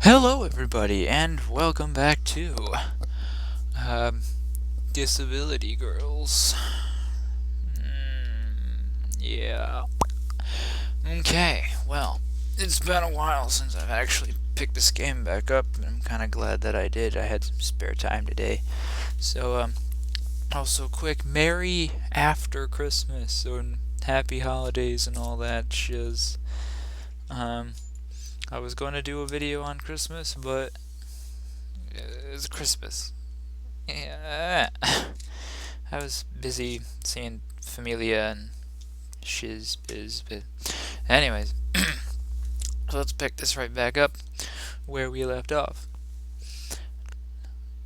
Hello, everybody, and welcome back to Disability Girls. Yeah. Okay, well, it's been a while since I've actually picked this game back up, and I'm kind of glad that I did. I had some spare time today. So, also quick, Merry After Christmas, and Happy Holidays and all that shiz. I was going to do a video on Christmas, but it's Christmas. Yeah. I was busy seeing Familia and shiz biz, but anyways, so let's pick this right back up where we left off.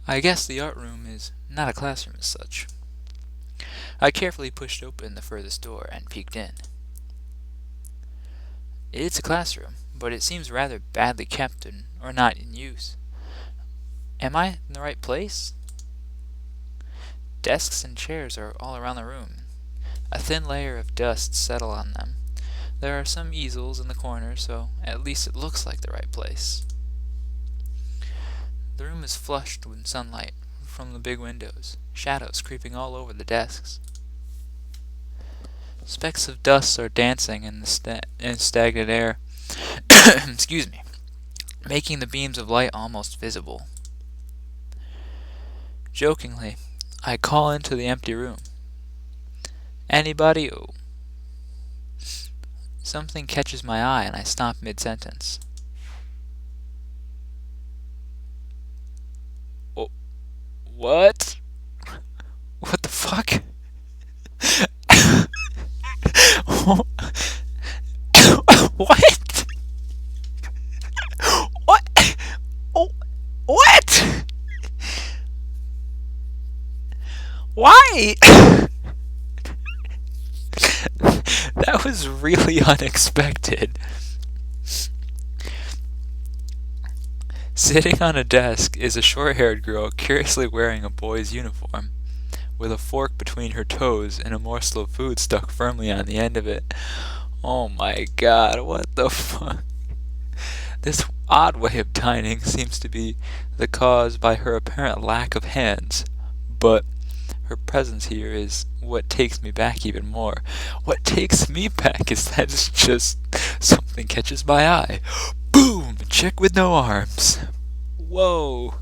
I guess the art room is not a classroom as such. I carefully pushed open the furthest door and peeked in. It's a classroom, but it seems rather badly kept or not in use. Am I in the right place? Desks and chairs are all around the room. A thin layer of dust settle on them. There are some easels in the corner, so at least it looks like the right place. The room is flushed with sunlight from the big windows, shadows creeping all over the desks. Specks of dust are dancing in the stagnant air, excuse me, making the beams of light almost visible. Jokingly, I call into the empty room. Anybody? Oh. Something catches my eye and I stop mid-sentence. Oh, what? What the fuck? What? What? Oh, what? Why? That was really unexpected. Sitting on a desk is a short-haired girl curiously wearing a boy's uniform, with a fork between her toes and a morsel of food stuck firmly on the end of it. Oh my god, what the fuck? This odd way of dining seems to be the cause by her apparent lack of hands, but her presence here is what takes me back even more. What takes me back is that it's just something catches my eye. Boom! Chick with no arms. Whoa.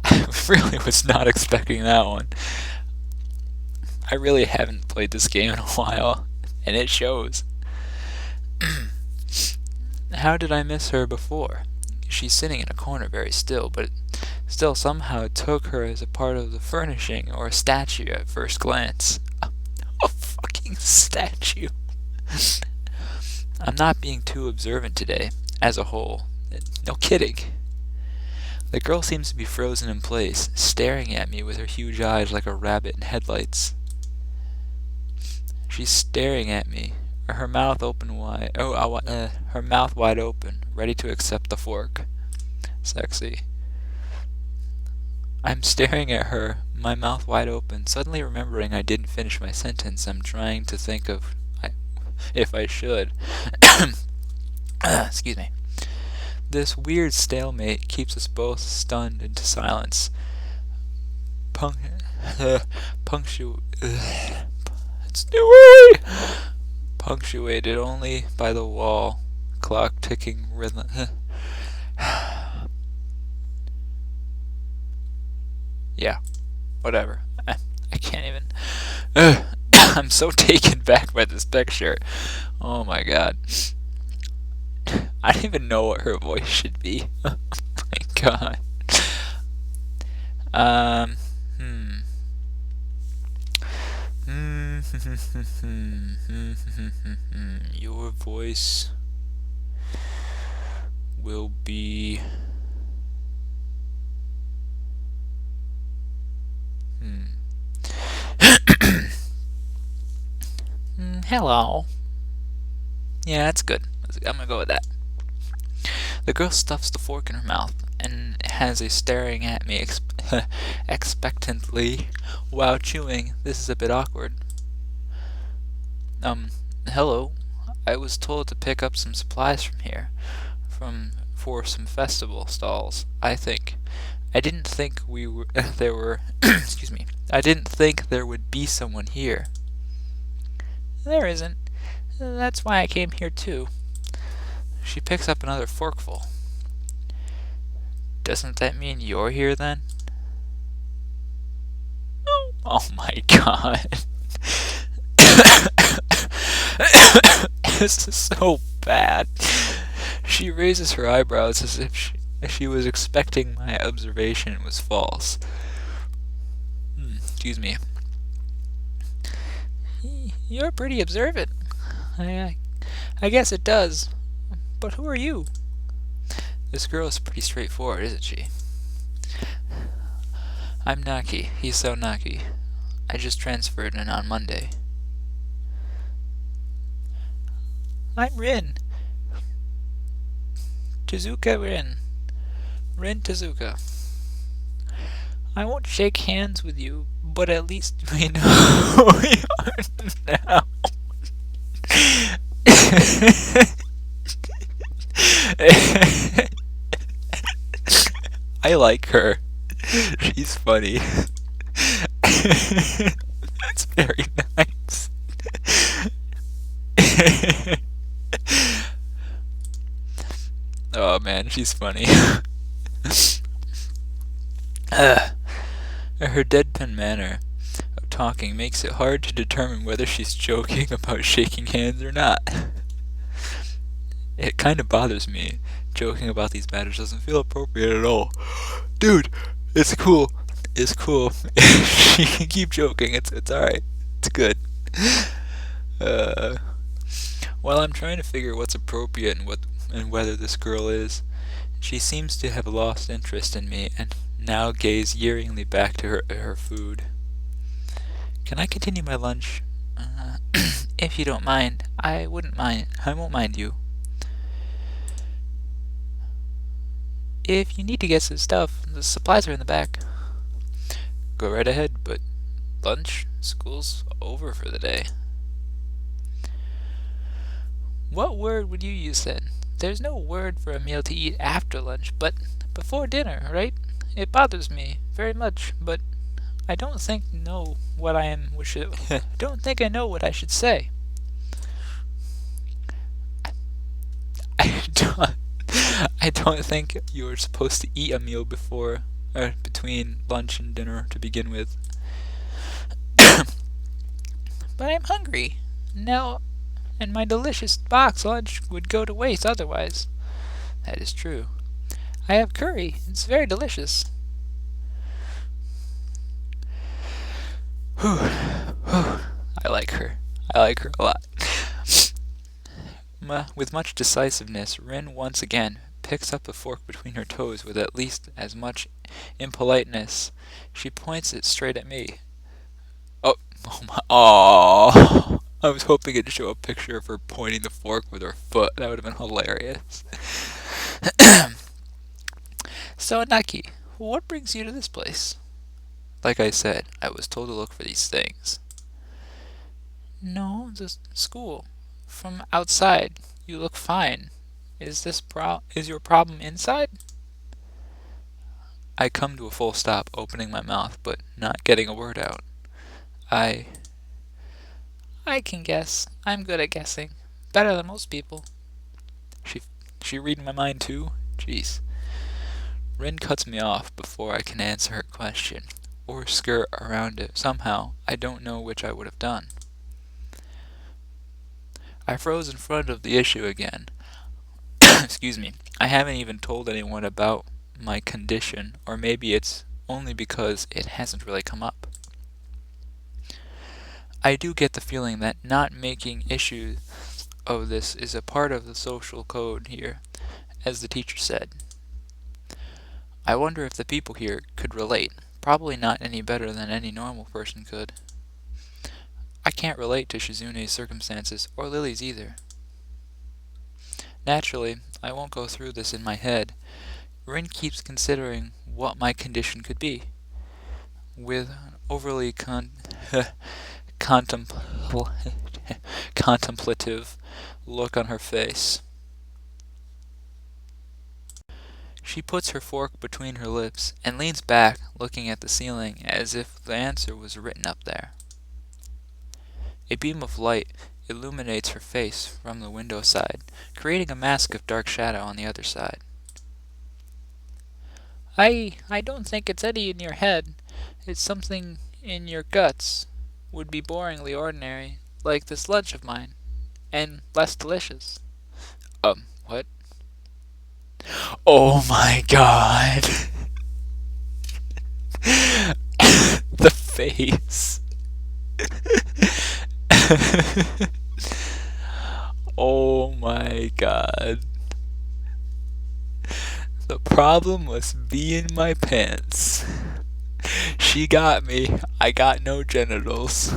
I really was not expecting that one. I really haven't played this game in a while, and it shows. How did I miss her before? She's sitting in a corner very still, but still somehow took her as a part of the furnishing or a statue at first glance. A fucking statue. I'm not being too observant today, as a whole. No kidding. The girl seems to be frozen in place, staring at me with her huge eyes like a rabbit in headlights. She's staring at me, her mouth open wide. Her mouth wide open, ready to accept the fork. Sexy. I'm staring at her, my mouth wide open, suddenly remembering I didn't finish my sentence. I'm trying to think of if I should. Excuse me. This weird stalemate keeps us both stunned into silence. It's too early! Punctuated only by the wall clock ticking rhythm. Yeah, whatever. I can't even. I'm so taken back by this picture. Oh my god. I don't even know what her voice should be. Oh my god. Your voice will be hello. Yeah, that's good. I'm gonna go with that. The girl stuffs the fork in her mouth and has a staring at me expectantly while chewing. This is a bit awkward. Hello. I was told to pick up some supplies from here. for some festival stalls, I think. I didn't think we were there were excuse me. I didn't think there would be someone here. There isn't. That's why I came here too. She picks up another forkful. Doesn't that mean you're here then? Oh my god. This is so bad. She raises her eyebrows as if she was expecting my observation was false. Excuse me. You're pretty observant. I guess it does. But who are you? This girl is pretty straightforward, isn't she? I'm Naki. He's so Naki. I just transferred in on Monday. I'm Rin. Tezuka Rin. Rin Tezuka. I won't shake hands with you, but at least we know who we are now. I like her. She's funny. That's very nice. Oh man, she's funny. Her deadpan manner of talking makes it hard to determine whether she's joking about shaking hands or not. It kind of bothers me. Joking about these matters doesn't feel appropriate at all. Dude, it's cool. It's cool. She can keep joking. It's alright. It's good. While I'm trying to figure what's appropriate and whether this girl is, she seems to have lost interest in me and now gaze yearningly back to her food. Can I continue my lunch? If you don't mind. I won't mind you. If you need to get some stuff, the supplies are in the back. Go right ahead, but lunch? School's over for the day. What word would you use then? There's no word for a meal to eat after lunch, but before dinner, right? It bothers me very much, but I don't think I know what I should say. I don't think you're supposed to eat a meal before or between lunch and dinner to begin with. But I'm hungry now, and my delicious box lunch would go to waste otherwise. That is true. I have curry. It's very delicious. Whew. I like her. I like her a lot. With much decisiveness, Rin once again picks up the fork between her toes with at least as much impoliteness. She points it straight at me. Oh my! Aww. I was hoping it'd show a picture of her pointing the fork with her foot. That would have been hilarious. So, Naki, what brings you to this place? Like I said, I was told to look for these things. No, the school. From outside, you look fine. Is your problem inside? I come to a full stop, opening my mouth, but not getting a word out. I can guess. I'm good at guessing. Better than most people. She reading my mind too? Jeez. Rin cuts me off before I can answer her question, or skirt around it. Somehow, I don't know which I would have done. I froze in front of the issue again. Excuse me. I haven't even told anyone about my condition, or maybe it's only because it hasn't really come up. I do get the feeling that not making issue of this is a part of the social code here, as the teacher said. I wonder if the people here could relate. Probably not any better than any normal person could. I can't relate to Shizune's circumstances, or Lily's either. Naturally, I won't go through this in my head. Rin keeps considering what my condition could be, with an overly contemplative look on her face. She puts her fork between her lips and leans back, looking at the ceiling as if the answer was written up there. A beam of light illuminates her face from the window side, creating a mask of dark shadow on the other side. I don't think it's any in your head. It's something in your guts. Would be boringly ordinary, like this lunch of mine, and less delicious. What? Oh my god. The face. Oh my god. The problem must be in my pants. She got me. I got no genitals.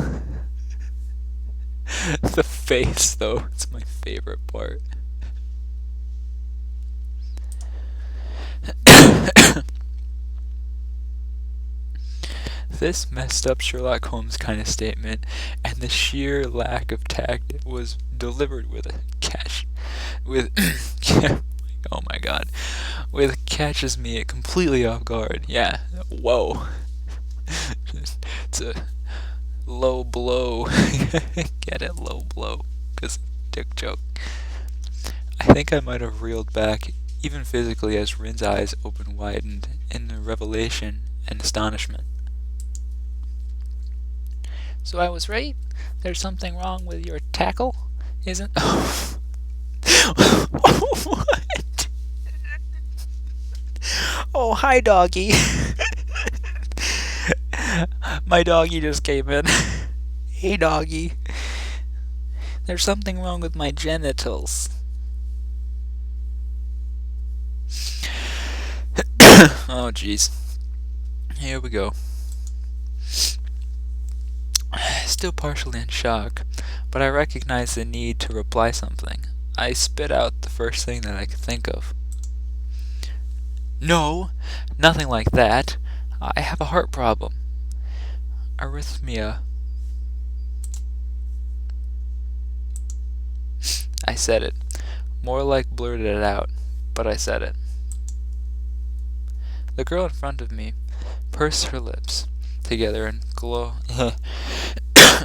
The face, though, it's my favorite part. This messed up Sherlock Holmes kind of statement, and the sheer lack of tact it was delivered with a catch, with oh my god, with catches me completely off guard. Yeah, whoa, it's a low blow. Get it, low blow, because dick joke. I think I might have reeled back, even physically, as Rin's eyes widened in the revelation and astonishment. So I was right? There's something wrong with your tackle? Isn't... What? Oh, hi, doggy. My doggy just came in. Hey, doggy. There's something wrong with my genitals. Oh, jeez. Here we go. Still partially in shock, but I recognize the need to reply something. I spit out the first thing that I could think of. No, nothing like that. I have a heart problem. Arrhythmia. I said it. More like blurted it out, but I said it. The girl in front of me pursed her lips together and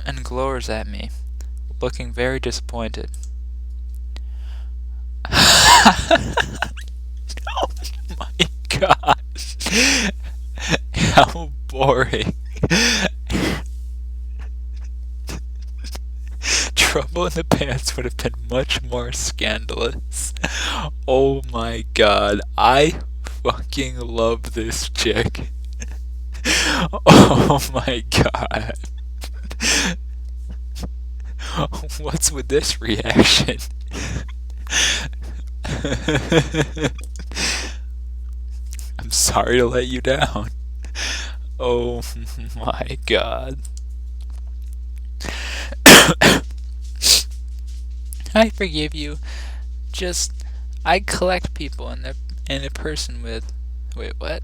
and glowers at me, looking very disappointed. Oh my god. How boring. Trouble in the Pants would have been much more scandalous. Oh my god. I fucking love this chick. Oh my god. What's with this reaction? I'm sorry to let you down. Oh my god. I forgive you. Just, I collect people and a person with... Wait, what?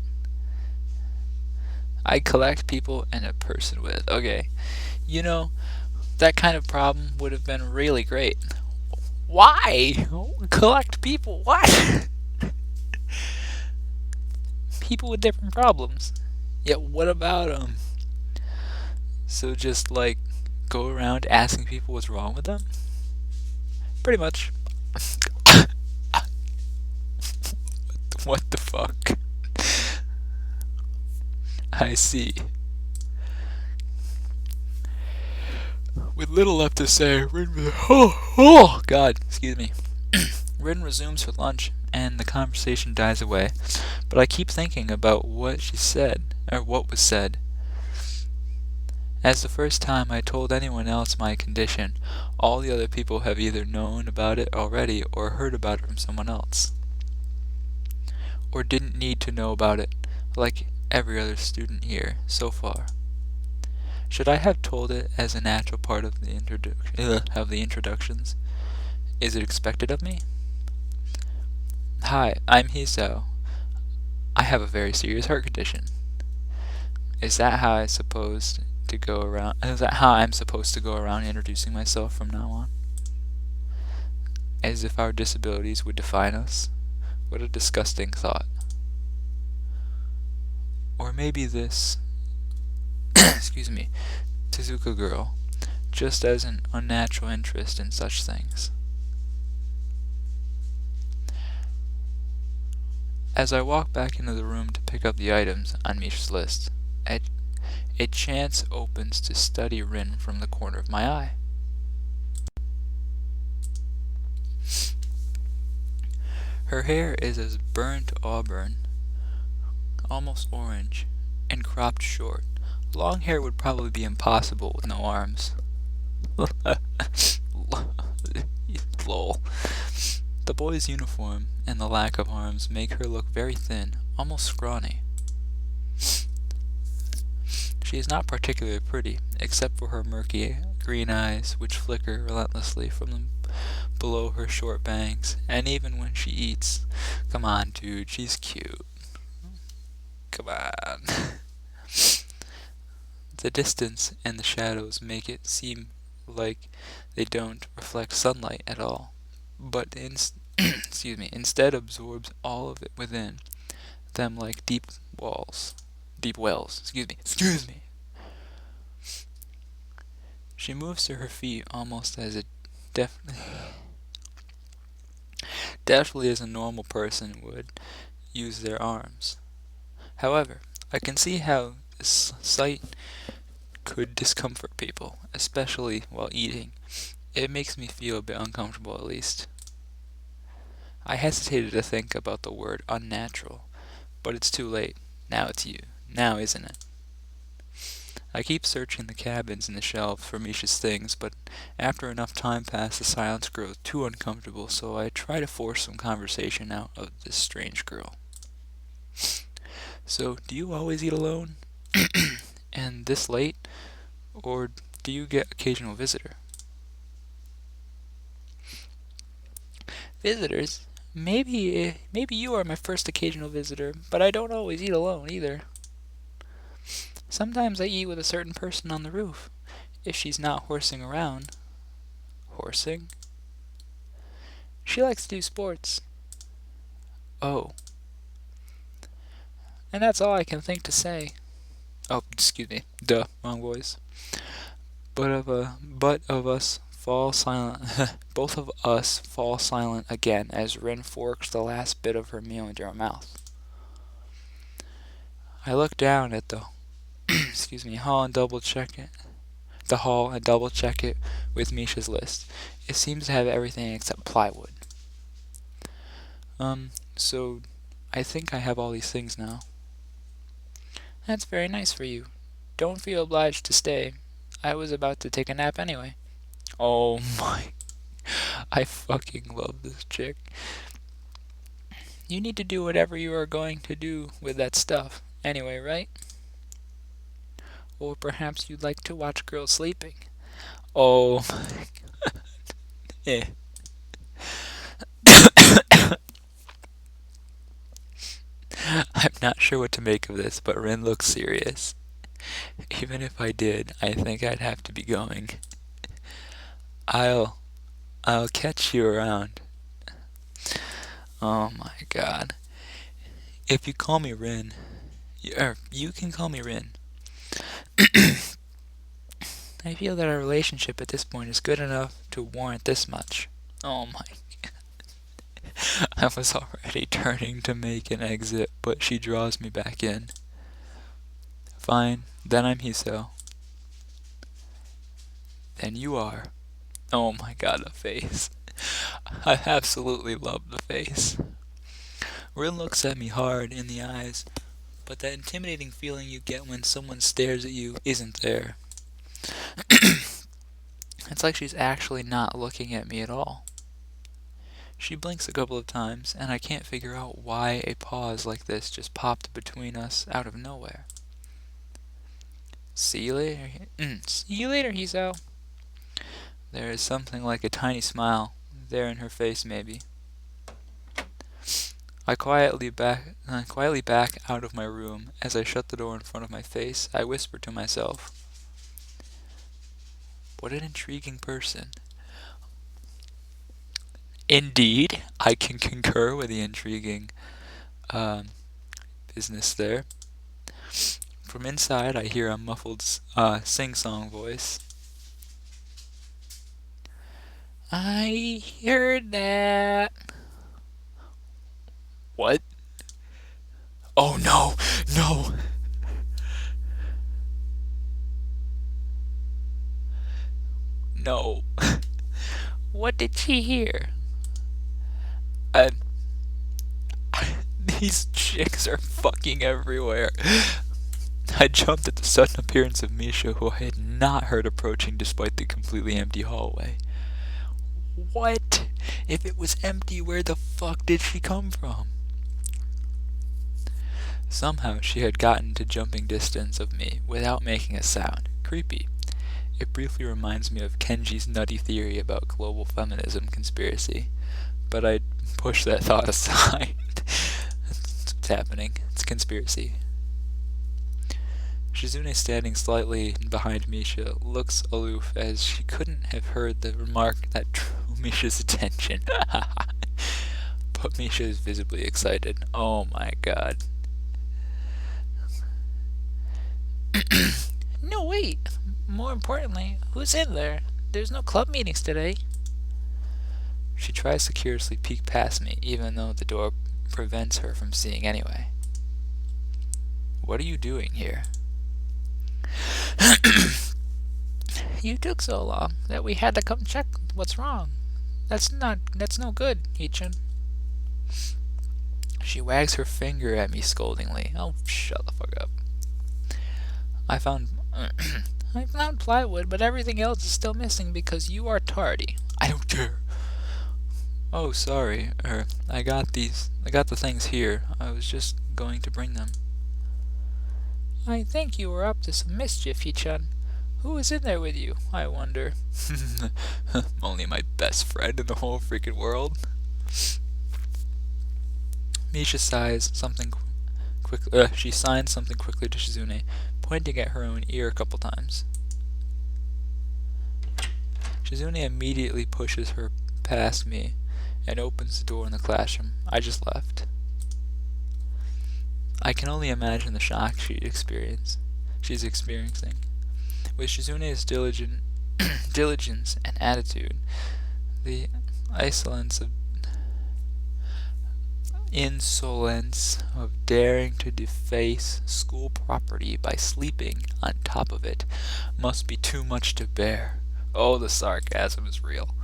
I collect people and a person with... Okay. You know, that kind of problem would have been really great. Why? Collect people? What? People with different problems. Yeah, what about them? So just, like, go around asking people what's wrong with them? Pretty much. What the fuck? I see. With little left to say, oh god, excuse me. Rin resumes her lunch, and the conversation dies away. But I keep thinking about what she said, or what was said. As the first time I told anyone else my condition, all the other people have either known about it already or heard about it from someone else. Or didn't need to know about it, like every other student here, so far. Should I have told it as a natural part of the introductions? Is it expected of me? Hi, I'm Hisao. I have a very serious heart condition. Is that how I'm supposed to go around introducing myself from now on? As if our disabilities would define us? What a disgusting thought. maybe this, excuse me, Tezuka girl just has an unnatural interest in such things. As I walk back into the room to pick up the items on Misha's list, a chance opens to study RIN from the corner of my eye. Her hair is as burnt auburn, almost orange, and cropped short. Long hair would probably be impossible with no arms. Lol. The boy's uniform and the lack of arms make her look very thin, almost scrawny. She is not particularly pretty, except for her murky green eyes, which flicker relentlessly from below her short bangs, and even when she eats. Come on, dude, she's cute. Come on. The distance and the shadows make it seem like they don't reflect sunlight at all, but instead absorbs all of it within them like deep wells. Excuse me. She moves to her feet almost as deftly as a normal person would use their arms. However, I can see how this sight could discomfort people, especially while eating. It makes me feel a bit uncomfortable, at least. I hesitated to think about the word unnatural, but it's too late. Now it's you. Now, isn't it? I keep searching the cabins and the shelves for Misha's things, but after enough time passes, the silence grows too uncomfortable, so I try to force some conversation out of this strange girl. So, do you always eat alone? And this late? Or do you get occasional visitor? Visitors? Maybe you are my first occasional visitor, but I don't always eat alone either. Sometimes I eat with a certain person on the roof, if she's not horsing around. Horsing? She likes to do sports. Oh. And that's all I can think to say. Oh, excuse me. Duh, wrong voice. But of us fall silent. Both of us fall silent again as RIN forks the last bit of her meal into her mouth. I look down at the hall and double check it. With Misha's list. It seems to have everything except plywood. So I think I have all these things now. That's very nice for you. Don't feel obliged to stay. I was about to take a nap anyway. Oh my. I fucking love this chick. You need to do whatever you are going to do with that stuff anyway, right? Or perhaps you'd like to watch girls sleeping. Oh my god. Eh. I'm not sure what to make of this, but RIN looks serious. Even if I did, I think I'd have to be going. I'll catch you around. Oh my god. If you call me RIN, you can call me RIN. I feel that our relationship at this point is good enough to warrant this much. Oh my god. I was already turning to make an exit, but she draws me back in. Fine, then I'm Hiso. Then you are. Oh my god, the face. I absolutely love the face. RIN looks at me hard in the eyes, but that intimidating feeling you get when someone stares at you isn't there. It's like she's actually not looking at me at all. She blinks a couple of times, and I can't figure out why a pause like this just popped between us out of nowhere. See you later. See you later, Hiso. There is something like a tiny smile there in her face, maybe. I quietly back out of my room. As I shut the door in front of my face, I whisper to myself, "What an intriguing person." Indeed, I can concur with the intriguing business there. From inside, I hear a muffled sing-song voice. I heard that. What? Oh no, no. No. What did she hear? Uh, these chicks are fucking everywhere. I jumped at the sudden appearance of Misha, who I had not heard approaching despite the completely empty hallway. What? If it was empty, where the fuck did she come from? Somehow she had gotten to jumping distance of me without making a sound. Creepy. It briefly reminds me of Kenji's nutty theory about global feminism conspiracy, but I'd push that thought aside. That's what's happening. It's a conspiracy. Shizune, standing slightly behind Misha, looks aloof as she couldn't have heard the remark that drew Misha's attention. But Misha is visibly excited. Oh my god. No, wait. More importantly, who's in there? There's no club meetings today. She tries to curiously peek past me, even though the door prevents her from seeing anyway. What are you doing here? You took so long that we had to come check what's wrong. That's no good, Hichin. She wags her finger at me scoldingly. Oh, shut the fuck up. I found plywood, but everything else is still missing because you are tardy. I don't care. Oh, sorry. I got the things here. I was just going to bring them. I think you were up to some mischief, Hichin. Who is in there with you, I wonder? Only my best friend in the whole freaking world. Misha sighs something quickly. She signs something quickly to Shizune, pointing at her own ear a couple times. Shizune immediately pushes her past me and opens the door in the classroom. I just left. I can only imagine the shock she's experiencing. With Shizune's diligence and attitude, the insolence of daring to deface school property by sleeping on top of it must be too much to bear. Oh, the sarcasm is real.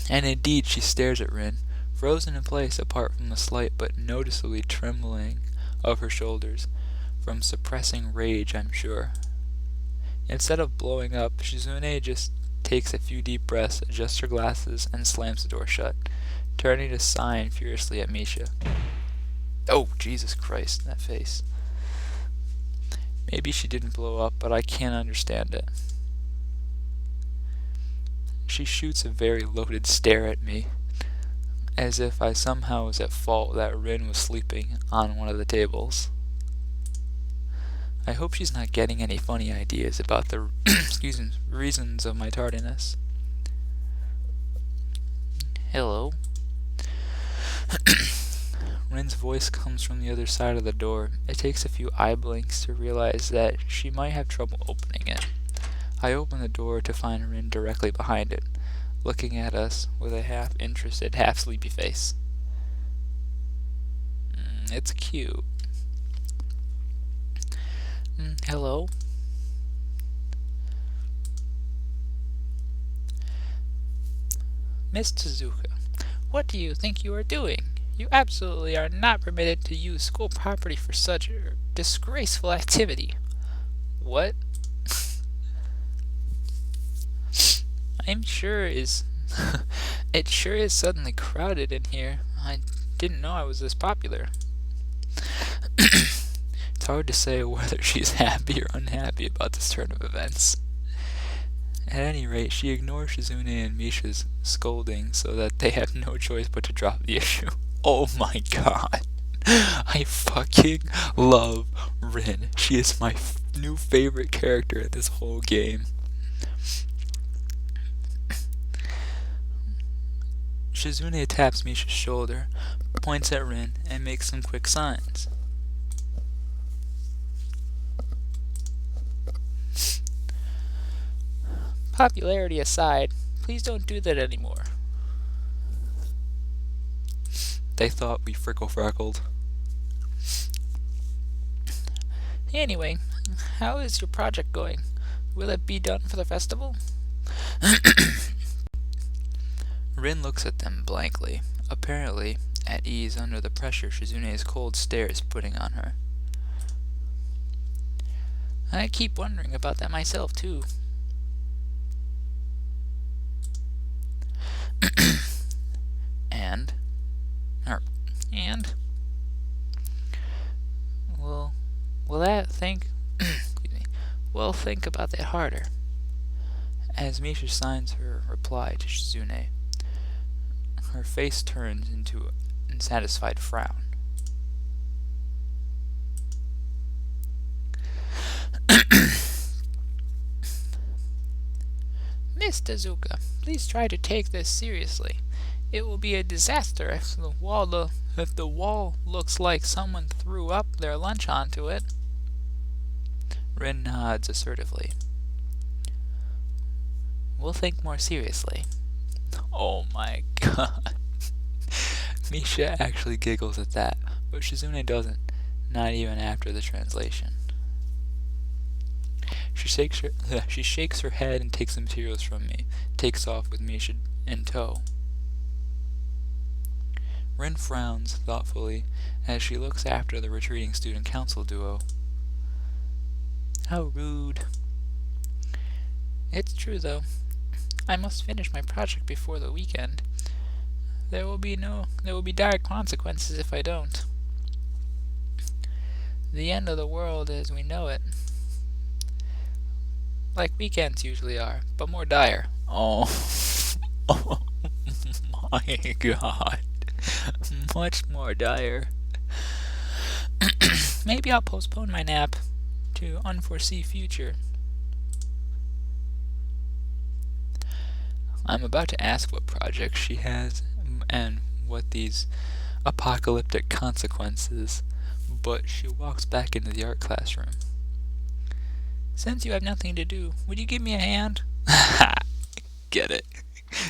And indeed, she stares at RIN, frozen in place apart from the slight but noticeably trembling of her shoulders, from suppressing rage, I'm sure. Instead of blowing up, Shizune just takes a few deep breaths, adjusts her glasses, and slams the door shut, turning to sign furiously at Misha. Oh, Jesus Christ, that face. Maybe she didn't blow up, but I can't understand it. She shoots a very loaded stare at me, as if I somehow was at fault that RIN was sleeping on one of the tables. I hope she's not getting any funny ideas about the reasons of my tardiness. Hello. RIN's voice comes from the other side of the door. It takes a few eye blinks to realize that she might have trouble opening it. I open the door to find RIN directly behind it, looking at us with a half-interested, half-sleepy face. It's cute. Hello? Miss Tezuka, what do you think you are doing? You absolutely are not permitted to use school property for such disgraceful activity. What? I'm sure it sure is suddenly crowded in here. I didn't know I was this popular. It's hard to say whether she's happy or unhappy about this turn of events. At any rate, she ignores Shizune and Misha's scolding so that they have no choice but to drop the issue. Oh my god. I fucking love RIN. She is my new favorite character in this whole game. Shizune taps Misha's shoulder, points at RIN, and makes some quick signs. Popularity aside, please don't do that anymore. They thought we frickle-frackled. Anyway, how is your project going? Will it be done for the festival? Rin looks at them blankly, apparently at ease under the pressure Shizune's cold stare is putting on her. I keep wondering about that myself, too. And? And? Well, excuse me. We'll think about that harder. As Misha signs her reply to Shizune, her face turns into an unsatisfied frown. Miss Tezuka, please try to take this seriously. It will be a disaster if the wall looks like someone threw up their lunch onto it. Rin nods assertively. We'll think more seriously. Oh my god. Misha actually giggles at that, but Shizune doesn't, not even after the translation. She shakes her head and takes the materials from me, takes off with Misha in tow. Rin frowns thoughtfully as she looks after the retreating student council duo. How rude. It's true, though. I must finish my project before the weekend. There will be dire consequences if I don't. The end of the world as we know it. Like weekends usually are, but more dire. Oh, oh my god. Much more dire. Maybe I'll postpone my nap to unforeseen future. I'm about to ask what projects she has and what these apocalyptic consequences, but she walks back into the art classroom. Since you have nothing to do, would you give me a hand? Get it.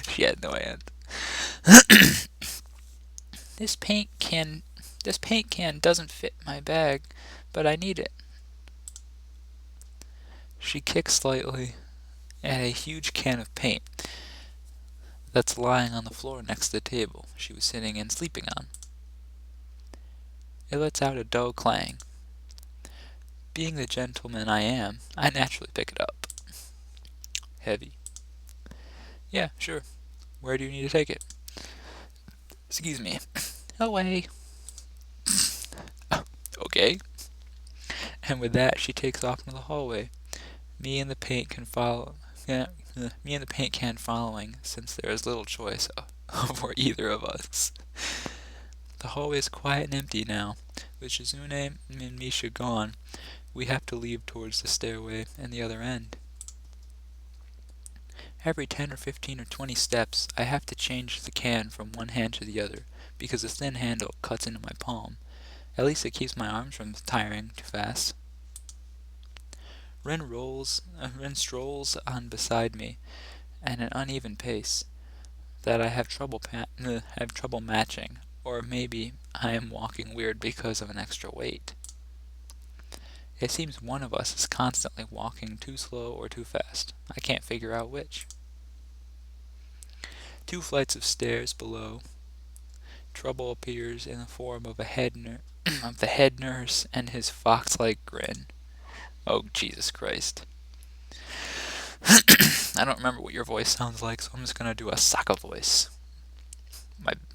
She had no hand. This paint can doesn't fit my bag, but I need it. She kicks slightly at a huge can of paint that's lying on the floor next to the table she was sitting and sleeping on. It lets out a dull clang. Being the gentleman I am, I naturally pick it up. Heavy. Yeah, sure. Where do you need to take it? Excuse me. Away. Okay. And with that, she takes off into the hallway. Me and the paint can follow. Me and the paint can following, since there is little choice for either of us. The hallway is quiet and empty now. With Shizune and Misha gone, we have to leave towards the stairway and the other end. Every 10 or 15 or 20 steps, I have to change the can from one hand to the other, because the thin handle cuts into my palm. At least it keeps my arms from tiring too fast. Rin strolls on beside me at an uneven pace that I have trouble matching, or maybe I am walking weird because of an extra weight. It seems one of us is constantly walking too slow or too fast. I can't figure out which. 2 flights of stairs below, trouble appears in the form of the head nurse and his fox-like grin. Oh, Jesus Christ. I don't remember what your voice sounds like, so I'm just gonna do a Sokka voice.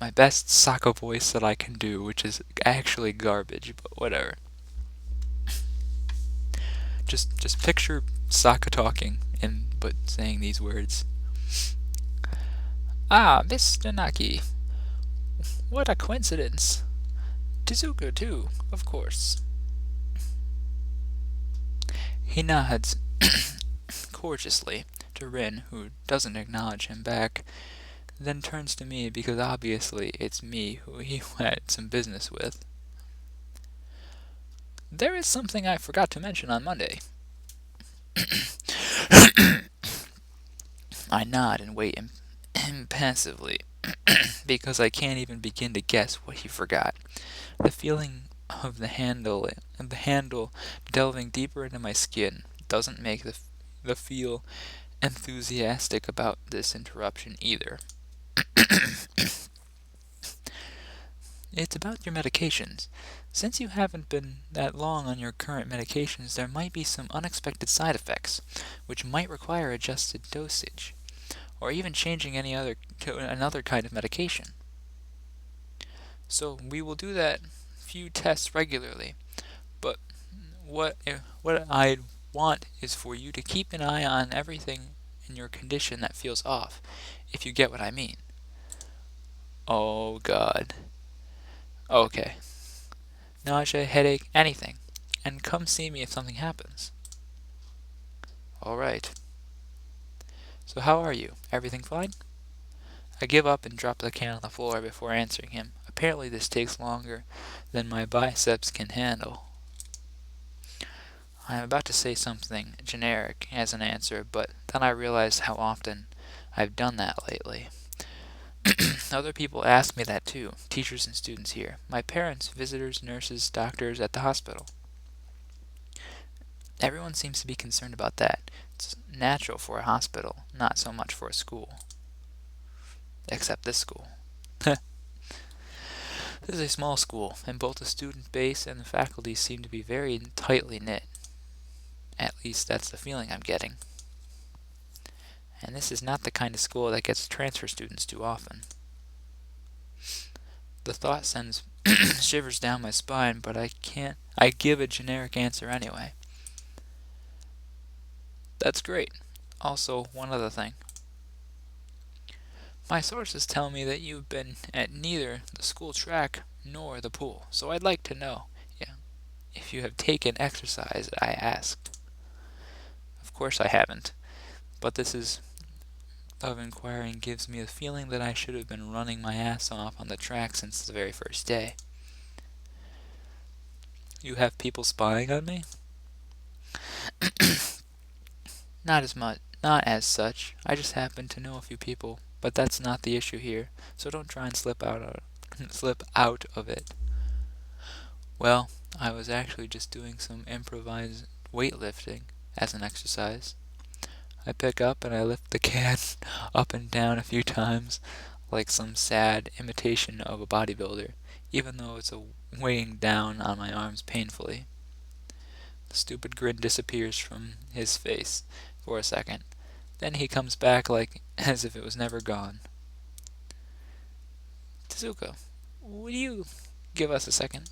My best Sokka voice that I can do, which is actually garbage, but whatever. Just picture Sokka talking, but saying these words. Ah, Mr. Naki. What a coincidence. Tezuka, too, of course. He nods courteously to Rin, who doesn't acknowledge him back, then turns to me because obviously it's me who he had some business with. There is something I forgot to mention on Monday. I nod and wait impassively, because I can't even begin to guess what he forgot. The feeling of the handle delving deeper into my skin doesn't make the feel enthusiastic about this interruption either. It's about your medications. Since you haven't been that long on your current medications, there might be some unexpected side effects, which might require adjusted dosage, or even changing any other to another kind of medication. So we will do that few tests regularly, but what I want is for you to keep an eye on everything in your condition that feels off, if you get what I mean. Oh God. Okay. Nausea, headache, anything. And come see me if something happens. Alright. So how are you? Everything fine? I give up and drop the can on the floor before answering him. Apparently this takes longer than my biceps can handle. I am about to say something generic as an answer, but then I realized how often I've done that lately. Other people ask me that too, teachers and students here, my parents, visitors, nurses, doctors at the hospital. Everyone seems to be concerned about that. It's natural for a hospital, not so much for a school. Except this school. This is a small school, and both the student base and the faculty seem to be very tightly knit. At least that's the feeling I'm getting. And this is not the kind of school that gets transfer students too often. The thought sends shivers down my spine, but I give a generic answer anyway. That's great. Also, one other thing. My sources tell me that you've been at neither the school track nor the pool, so I'd like to know, if you have taken exercise, I asked. Of course I haven't, but this is of inquiring gives me a feeling that I should have been running my ass off on the track since the very first day. You have people spying on me? Not as such. I just happen to know a few people, but that's not the issue here, so don't try and slip out of it. Well, I was actually just doing some improvised weightlifting as an exercise. I pick up and I lift the can up and down a few times, like some sad imitation of a bodybuilder, even though it's weighing down on my arms painfully. The stupid grin disappears from his face for a second. Then he comes back like as if it was never gone. Tezuka, would you give us a second?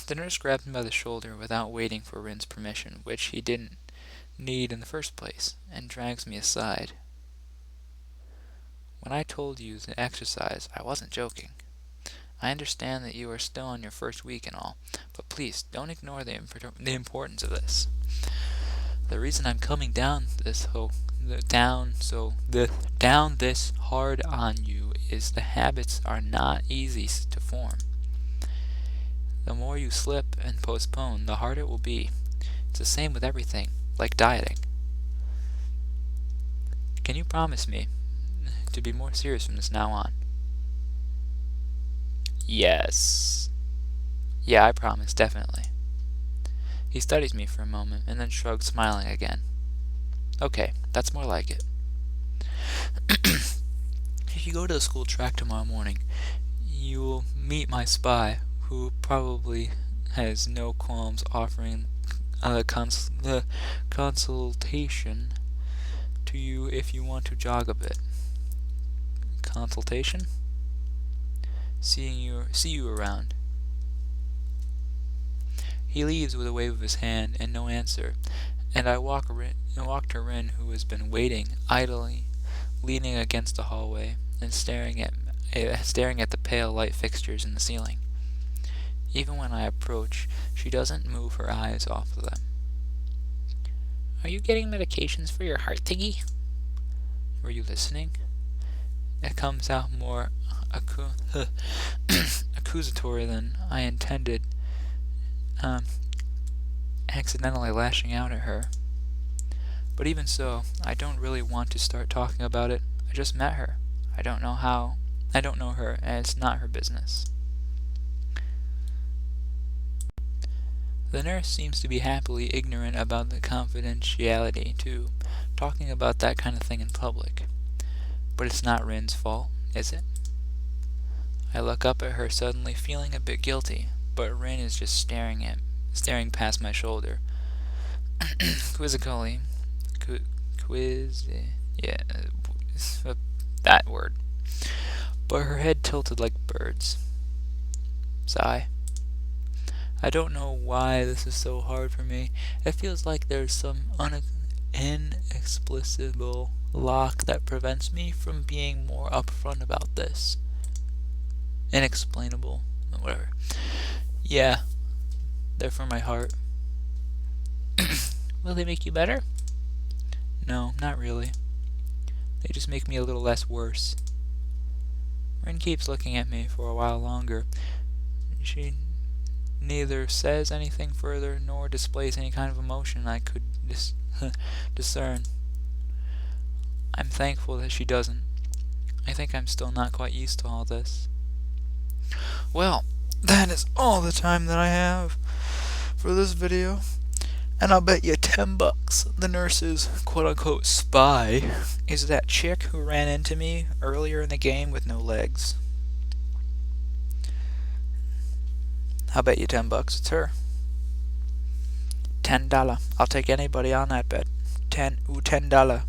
The nurse grabbed him by the shoulder without waiting for RIN's permission, which he didn't need in the first place, and drags me aside. When I told you to exercise, I wasn't joking. I understand that you are still on your first week and all, but please don't ignore the importance of this. The reason I'm coming down this hard on you is the habits are not easy to form. The more you slip and postpone, the harder it will be. It's the same with everything, like dieting. Can you promise me to be more serious from this now on? Yes. Yeah, I promise, definitely. He studies me for a moment, and then shrugs, smiling again. Okay, that's more like it. If you go to the school track tomorrow morning, you will meet my spy, who probably has no qualms offering the consultation to you if you want to jog a bit. Consultation? See you around. He leaves with a wave of his hand and no answer, and I walk to RIN, who has been waiting idly, leaning against the hallway and staring at the pale light fixtures in the ceiling. Even when I approach, she doesn't move her eyes off of them. Are you getting medications for your heart thingy? Were you listening? It comes out more accusatory than I intended, accidentally lashing out at her. But even so, I don't really want to start talking about it. I just met her. I don't know how. I don't know her, and it's not her business. The nurse seems to be happily ignorant about the confidentiality, too, talking about that kind of thing in public. But it's not Rin's fault, is it? I look up at her, suddenly feeling a bit guilty, but Rin is just staring past my shoulder. Quizzically. Yeah, that word. But her head tilted like birds. Sigh. I don't know why this is so hard for me. It feels like there's some inexplicable lock that prevents me from being more upfront about this. Inexplainable. Whatever. Yeah, they're for my heart. Will they make you better? No, not really. They just make me a little less worse. Rin keeps looking at me for a while longer. She neither says anything further nor displays any kind of emotion I could discern. I'm thankful that she doesn't. I think I'm still not quite used to all this. Well, that is all the time that I have for this video. And I'll bet you $10 the nurse's quote-unquote spy is that chick who ran into me earlier in the game with no legs. I'll bet you $10 it's her. $10. I'll take anybody on that bet. $10. $10.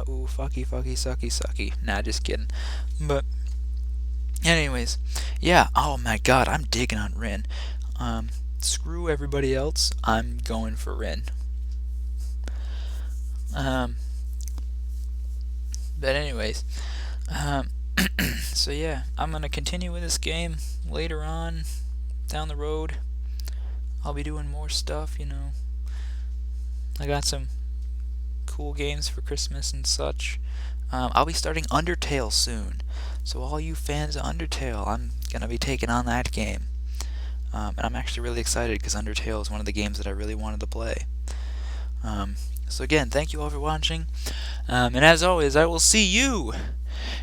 Ooh, fucky, sucky, sucky. Nah, just kidding. But, anyways, yeah. Oh my God, I'm digging on Rin. Screw everybody else. I'm going for Rin. But anyways, so yeah, I'm gonna continue with this game later on down the road. I'll be doing more stuff, you know. I got some cool games for Christmas and such. I'll be starting Undertale soon, so all you fans of Undertale, I'm gonna be taking on that game. And I'm actually really excited because Undertale is one of the games that I really wanted to play. So again, thank you all for watching. And as always, I will see you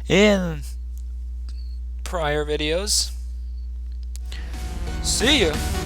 in prior videos. See ya!